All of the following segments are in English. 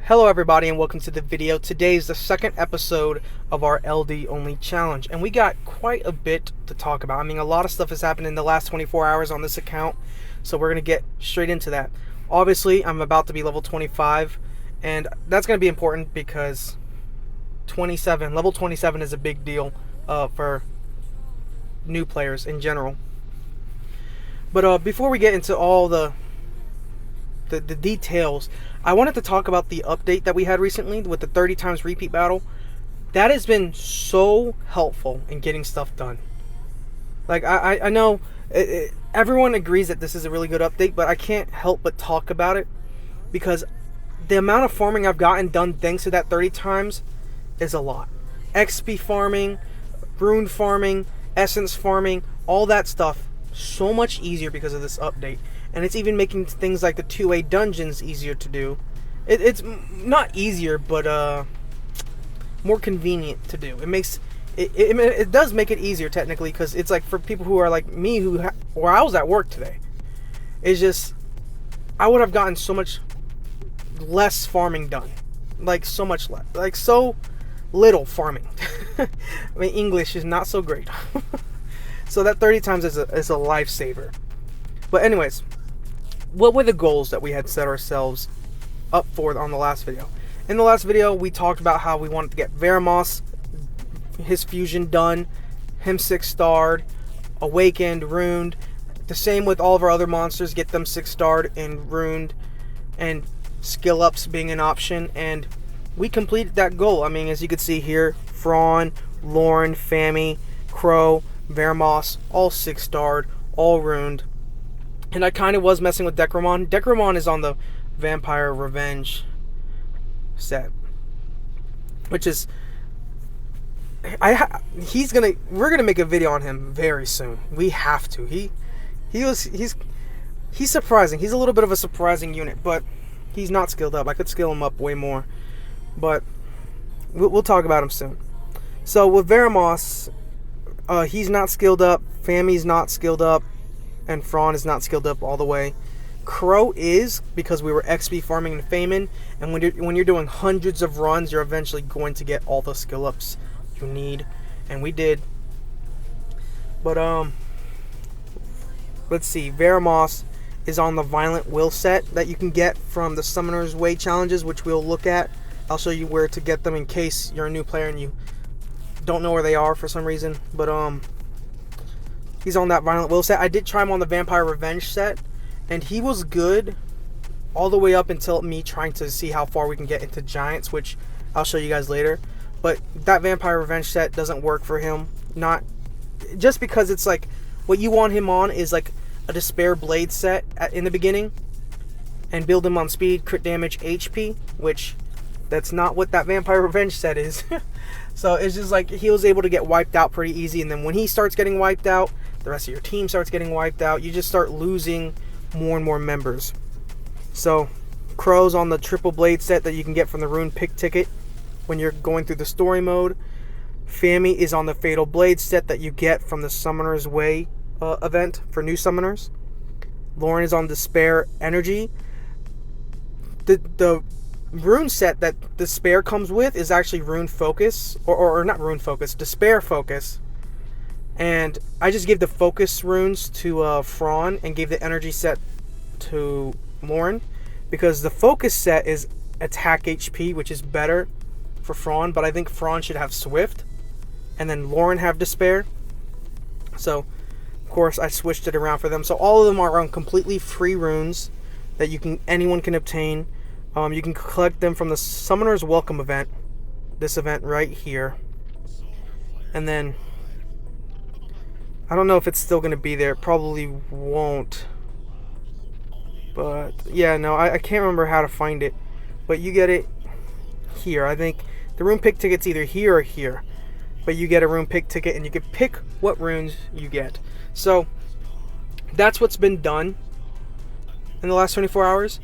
Hello everybody and welcome to the video. Today is the second episode of our LD only challenge and we got quite a bit to talk about. I mean, a lot of stuff has happened in the last 24 hours on this account, so we're going to get straight into that. Obviously, I'm about to be level 25 and that's going to be important because level 27 is a big deal for new players in general. But before we get into all the details, I wanted to talk about the update that we had recently with the 30 times repeat battle. That has been so helpful in getting stuff done. Like, I know everyone agrees that this is a really good update, but I can't help but talk about it because the amount of farming I've gotten done thanks to that 30 times is a lot. XP farming, rune farming, essence farming, all that stuff, so much easier because of this update. And it's even making things like the 2A dungeons easier to do. It's not easier, but more convenient to do. It does make it easier technically, because it's like for people who are like me, where I was at work today. It's just, I would have gotten so much less farming done. Like so much less. Like so little farming. I mean, English is not so great. So that 30 times is a lifesaver. But anyways, what were the goals that we had set ourselves up for on the last video? In the last video, we talked about how we wanted to get Veramos, his fusion done, him 6-starred, awakened, runed. The same with all of our other monsters, get them 6-starred and runed, and skill ups being an option. And we completed that goal. I mean, as you can see here, Thrawn, Lauren, Fami, Crow, Veramos, all 6-starred, all runed. And I kind of was messing with Decramon. Decramon is on the Vampire Revenge set, which is we're gonna make a video on him very soon. We have to. He's surprising. He's a little bit of a surprising unit, but he's not skilled up. I could skill him up way more, but we'll talk about him soon. So with Veramos, he's not skilled up. Fami's not skilled up. And Thrawn is not skilled up all the way. Crow is, because we were XP farming and faming, and when you're doing hundreds of runs, you're eventually going to get all the skill ups you need, and we did. But let's see, Veramos is on the Violent Will set that you can get from the Summoner's Way challenges, which we'll look at. I'll show you where to get them in case you're a new player and you don't know where they are for some reason. But he's on that Violent Will set. I did try him on the Vampire Revenge set, and he was good all the way up until me trying to see how far we can get into Giants, which I'll show you guys later. But that Vampire Revenge set doesn't work for him. Not just because it's like what you want him on is like a Despair Blade set in the beginning, and build him on speed, crit damage, HP, which that's not what that Vampire Revenge set is. So it's just like he was able to get wiped out pretty easy, and then when he starts getting wiped out, the rest of your team starts getting wiped out. You just start losing more and more members. So Crow's on the Triple Blade set that you can get from the Rune pick ticket when you're going through the story mode. Fami is on the Fatal Blade set that you get from the Summoner's Way event for new summoners. Lauren is on Despair Energy. The Rune set that Despair comes with is actually Rune Focus, or not Rune Focus, Despair Focus. And I just gave the focus runes to Thrawn and gave the energy set to Lauren, because the focus set is attack HP, which is better for Thrawn, but I think Thrawn should have Swift, and then Lauren have Despair. So, of course, I switched it around for them. So all of them are on completely free runes that anyone can obtain. You can collect them from the Summoner's Welcome event, this event right here, and then I don't know if it's still going to be there. It probably won't. But, yeah, no, I can't remember how to find it. But you get it here. I think the rune pick ticket's either here or here. But you get a rune pick ticket, and you can pick what runes you get. So, that's what's been done in the last 24 hours.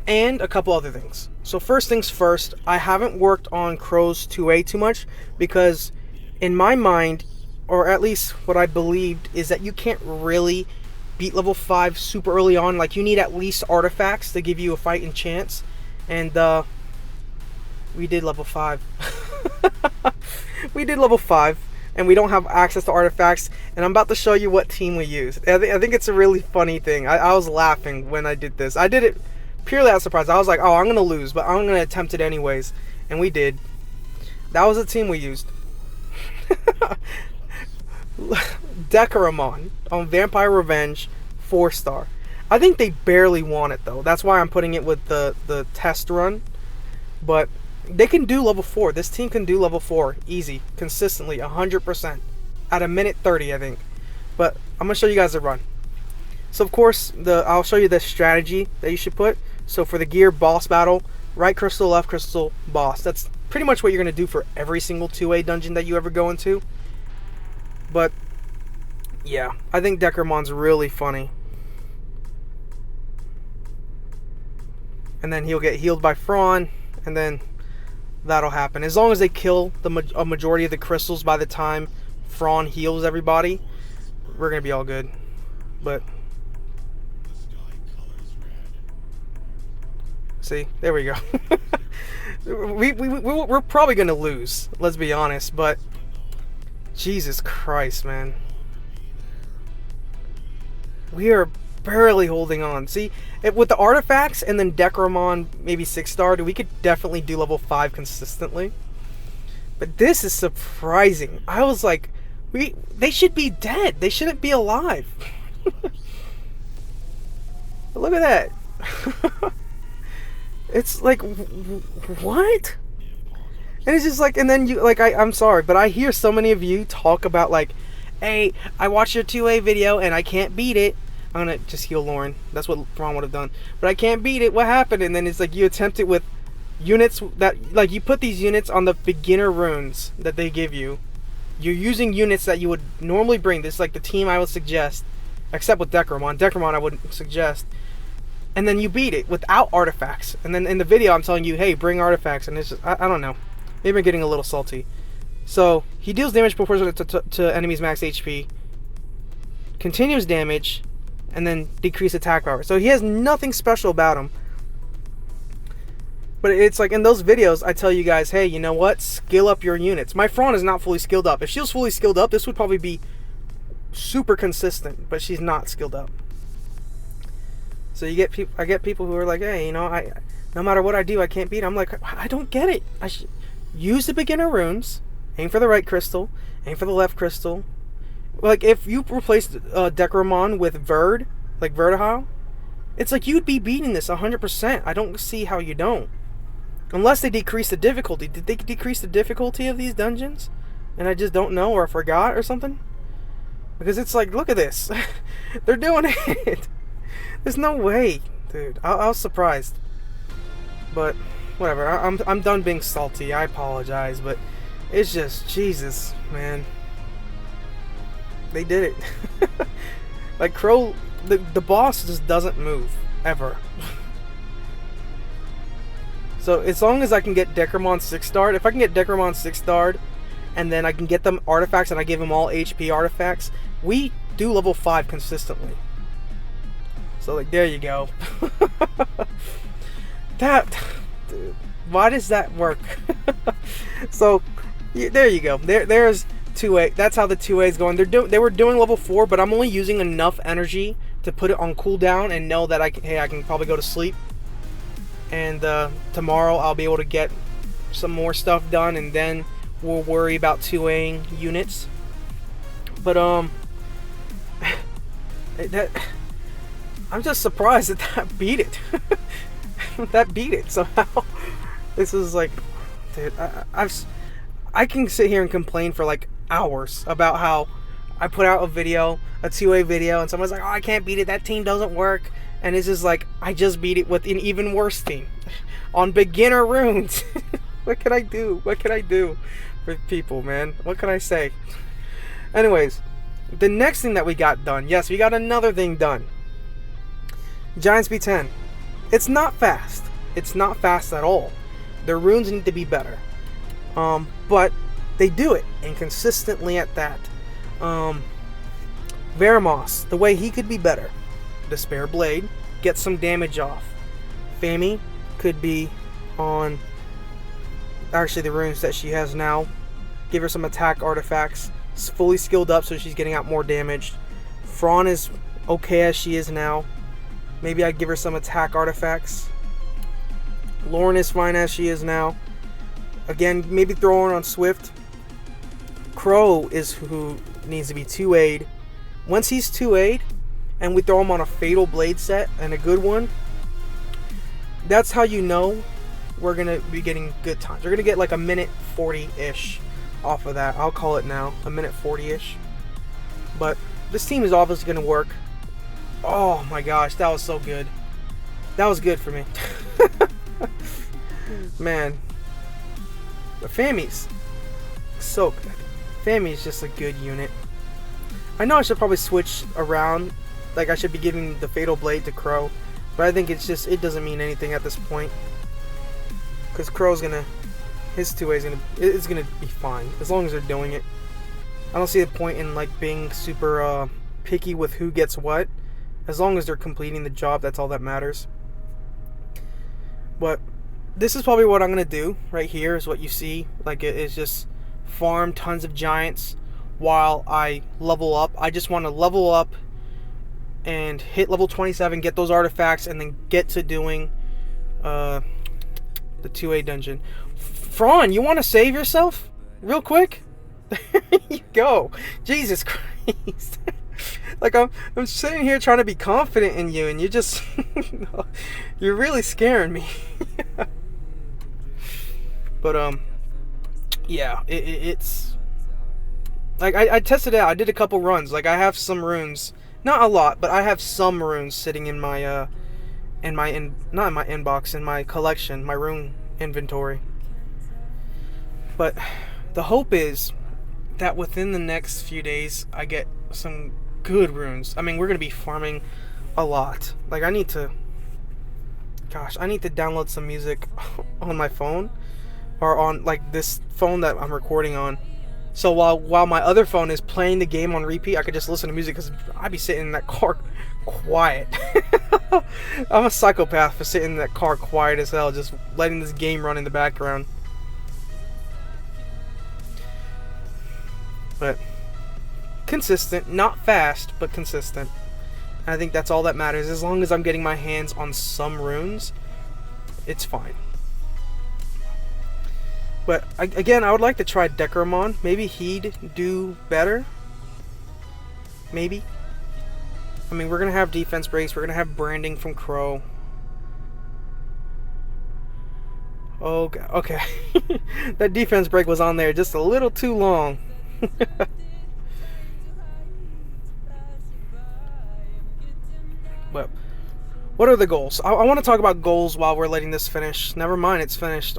And a couple other things. So, first things first, I haven't worked on Crow's 2A too much, because in my mind, or at least what I believed, is that you can't really beat level 5 super early on. Like, you need at least artifacts to give you a fighting chance. And we did level 5. We did level 5, and we don't have access to artifacts, and I'm about to show you what team we used. I think it's a really funny thing. I was laughing when I did this. I did it purely out of surprise. I was like, oh, I'm going to lose, but I'm going to attempt it anyways. And we did. That was the team we used. Decaramon on Vampire Revenge, 4-star. I think they barely won it, though. That's why I'm putting it with the test run. But they can do level 4. This team can do level 4 easy, consistently, 100%. At a minute 30, I think. But I'm going to show you guys the run. So, of course, I'll show you the strategy that you should put. So, for the gear boss battle, right crystal, left crystal, boss. That's pretty much what you're going to do for every single 2A dungeon that you ever go into. But, yeah, I think Decaramon's really funny. And then he'll get healed by Thrawn, and then that'll happen. As long as they kill a majority of the crystals by the time Thrawn heals everybody, we're going to be all good. But, see, there we go. We're probably going to lose, let's be honest, but Jesus Christ, man. We are barely holding on. See, with the artifacts and then Decaramon maybe 6-star, we could definitely do level 5 consistently. But this is surprising. I was like, they should be dead. They shouldn't be alive. Look at that. It's like, what? And it's just like, and then you, like, I'm sorry, but I hear so many of you talk about, like, hey, I watched your 2A video and I can't beat it. I'm gonna just heal Lauren. That's what Thrawn would have done. But I can't beat it. What happened? And then it's like you attempt it with units that, like, you put these units on the beginner runes that they give you. You're using units that you would normally bring. This is like the team I would suggest, except with Decaramon. Decaramon I wouldn't suggest. And then you beat it without artifacts. And then in the video I'm telling you, hey, bring artifacts. And it's just, I don't know. Maybe I'm getting a little salty. So he deals damage proportional to enemies' max HP, continues damage, and then decrease attack power. So he has nothing special about him. But it's like in those videos, I tell you guys, hey, you know what? Skill up your units. My Thrawn is not fully skilled up. If she was fully skilled up, this would probably be super consistent. But she's not skilled up. So you get people. I get people who are like, hey, you know, no matter what I do, I can't beat. I'm like, I don't get it. I should use the beginner runes. Aim for the right crystal. Aim for the left crystal. Like, if you replaced Decaramon with Verd, like Verdahau, it's like you'd be beating this 100%. I don't see how you don't. Unless they decrease the difficulty. Did they decrease the difficulty of these dungeons? And I just don't know, or I forgot or something? Because it's like, look at this. They're doing it. There's no way, dude. I was surprised. But, whatever. I'm done being salty. I apologize, but it's just, Jesus, man. They did it. Like, Crow, the boss just doesn't move, ever. So, as long as I can get Decaramon 6-starred, if I can get Decaramon 6-starred, and then I can get them artifacts, and I give them all HP artifacts, we do level 5 consistently. So, like, there you go. Dude, why does that work? So, there you go. There's 2A. That's how the 2A is going. They were doing level 4, but I'm only using enough energy to put it on cooldown and know that I can probably go to sleep. And tomorrow I'll be able to get some more stuff done, and then we'll worry about 2Aing units. But I'm just surprised that beat it. That beat it somehow. This is like, dude, I can sit here and complain for like hours about how I put out a 2A video, and someone's like, oh, I can't beat it, that team doesn't work. And it's just like, I just beat it with an even worse team on beginner runes. What can I do? What can I do for people, man? What can I say? Anyways, the next thing that we got done, yes, we got another thing done. Giant Speed 10. It's not fast. It's not fast at all. Their runes need to be better. But they do it, and consistently at that. Veramos, the way he could be better. Despair Blade, get some damage off. Fami, could be on actually the runes that she has now. Give her some attack artifacts. It's fully skilled up, so she's getting out more damage. Fraun is okay as she is now. Maybe I'd give her some attack artifacts. Lauren is fine as she is now. Again, maybe throw her on Swift. Crow is who needs to be 2A'd. Once he's 2A'd, and we throw him on a Fatal Blade set, and a good one, that's how you know we're going to be getting good times. We're going to get like a minute 40-ish off of that. I'll call it now, a minute 40-ish. But this team is obviously going to work. Oh my gosh, that was so good. That was good for me. Man. The Fammy's so good. Fammy's just a good unit. I know I should probably switch around. Like I should be giving the Fatal Blade to Crow. But I think it's just, it doesn't mean anything at this point. Because Crow's gonna, his 2A is gonna be fine. As long as they're doing it. I don't see the point in like being super picky with who gets what. As long as they're completing the job, that's all that matters. But this is probably what I'm going to do right here is what you see. Like it is just farm tons of giants while I level up. I just want to level up and hit level 27, get those artifacts, and then get to doing the 2A dungeon. Fraun, you want to save yourself real quick? There you go. Jesus Christ. Like I'm sitting here trying to be confident in you, and you just you're really scaring me. But yeah, it's like I tested it out. I did a couple runs. Like I have some runes, not a lot, but I have some runes sitting in my not in my inbox, in my collection, my rune inventory. But the hope is that within the next few days I get some good runes. I mean, we're gonna be farming a lot. Like I need to download some music on my phone, or on like this phone that I'm recording on. So while my other phone is playing the game on repeat, I could just listen to music, because I'd be sitting in that car quiet. I'm a psychopath for sitting in that car quiet as hell, just letting this game run in the background. But consistent, not fast, but consistent. I think that's all that matters. As long as I'm getting my hands on some runes, it's fine. But again, I would like to try Decramon. Maybe he'd do better. Maybe. I mean, we're gonna have defense breaks. We're gonna have branding from Crow. Oh, okay. That defense break was on there just a little too long. But what are the goals? I want to talk about goals while we're letting this finish. Never mind, it's finished.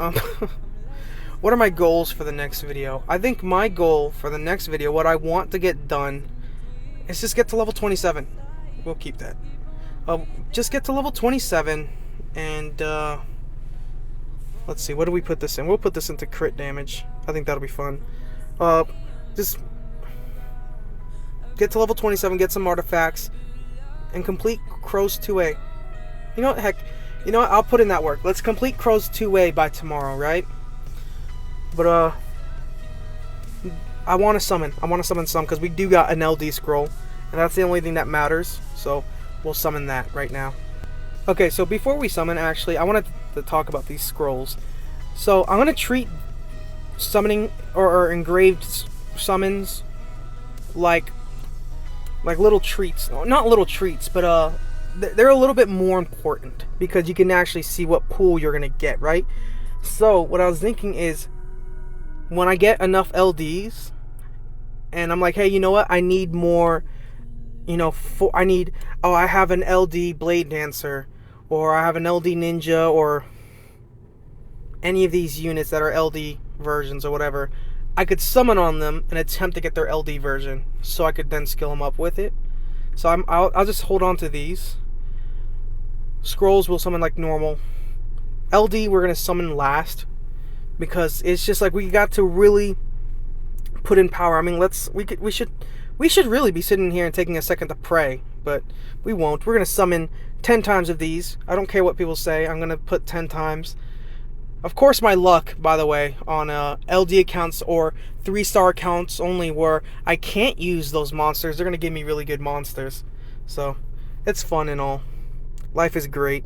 What are my goals for the next video? I think my goal for the next video, what I want to get done, is just get to level 27. We'll keep that. Just get to level 27, and let's see, what do we put this in? We'll put this into crit damage. I think that'll be fun. Just get to level 27, get some artifacts, and complete Crow's 2A. You know what, heck, you know what, I'll put in that work. Let's complete Crow's 2A by tomorrow, right? But I want to summon some, because we do got an LD scroll, and that's the only thing that matters. So we'll summon that right now. Okay, so before we summon, actually, I wanted to talk about these scrolls. So I'm gonna treat summoning or engraved summons like little treats. Not little treats, but they're a little bit more important, because you can actually see what pool you're gonna get, right? So what I was thinking is, when I get enough LDs, and I'm like, hey, you know what, I need more, you know, I have an LD Blade Dancer, or I have an LD Ninja, or any of these units that are LD versions or whatever, I could summon on them and attempt to get their LD version, so I could then skill them up with it. So I'll just hold on to these. Scrolls will summon like normal. LD we're gonna summon last, because it's just like we got to really put in power. I mean, we We should really be sitting here and taking a second to pray, but we won't. We're going to summon 10 times of these. I don't care what people say. I'm going to put 10 times. Of course, my luck, by the way, on LD accounts or 3-star accounts only where I can't use those monsters, they're going to give me really good monsters. So, it's fun and all. Life is great.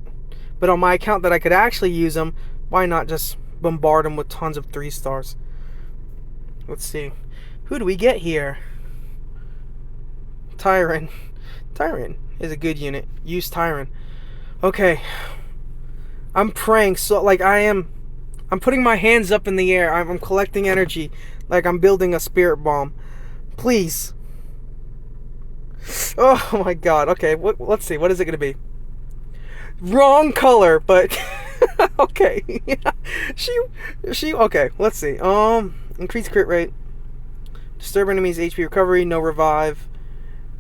But on my account that I could actually use them, why not just bombard them with tons of 3 stars? Let's see. Who do we get here? Tyrant. Tyrant is a good unit. Use Tyrant. Okay. I'm praying so, like, I'm putting my hands up in the air. I'm collecting energy like I'm building a spirit bomb. Please. Oh my god. Okay, let's see. What is it going to be? Wrong color, but okay. She okay, let's see. Increase crit rate. Disturb enemies HP recovery, no revive.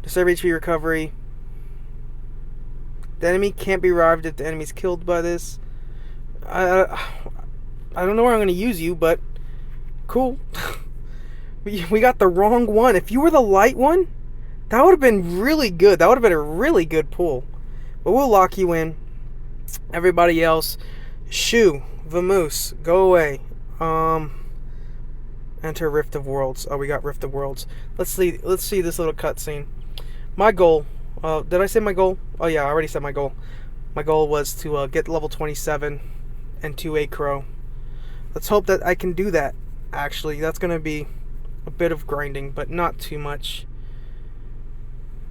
Disturb HP recovery. The enemy can't be revived if the enemy's killed by this. I don't know where I'm going to use you, but cool. We got the wrong one. If you were the light one, that would have been really good. That would have been a really good pull. But we'll lock you in. Everybody else, shoo, Vamoose, go away. Enter Rift of Worlds. Oh, we got Rift of Worlds. Let's see this little cutscene. My goal. Did I say my goal? Oh yeah, I already said my goal. My goal was to get level 27 and 2 Crow. Let's hope that I can do that. Actually, that's gonna be a bit of grinding, but not too much.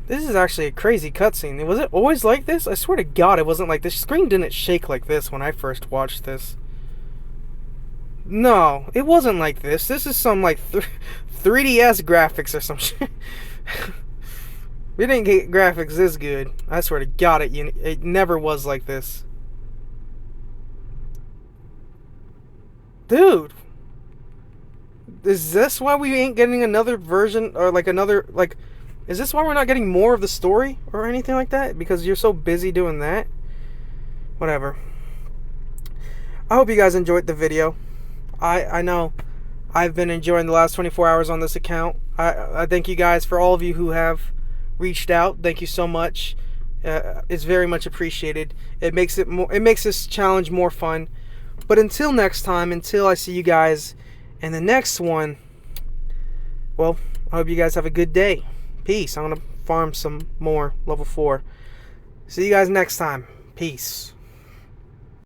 This is actually a crazy cutscene. Was it always like this? I swear to God, it wasn't like this. The screen didn't shake like this when I first watched this. No, it wasn't like this. This is some like 3DS graphics or some shit. We didn't get graphics this good. I swear to God, it never was like this. Dude. Is this why we ain't getting another version or like another like... Is this why we're not getting more of the story or anything like that? Because you're so busy doing that? Whatever. I hope you guys enjoyed the video. I know I've been enjoying the last 24 hours on this account. I thank you guys for all of you who have reached out. Thank you so much. It's very much appreciated. It makes this challenge more fun. But until next time, until I see you guys in the next one, well, I hope you guys have a good day. Peace. I'm going to farm some more level 4. See you guys next time. Peace.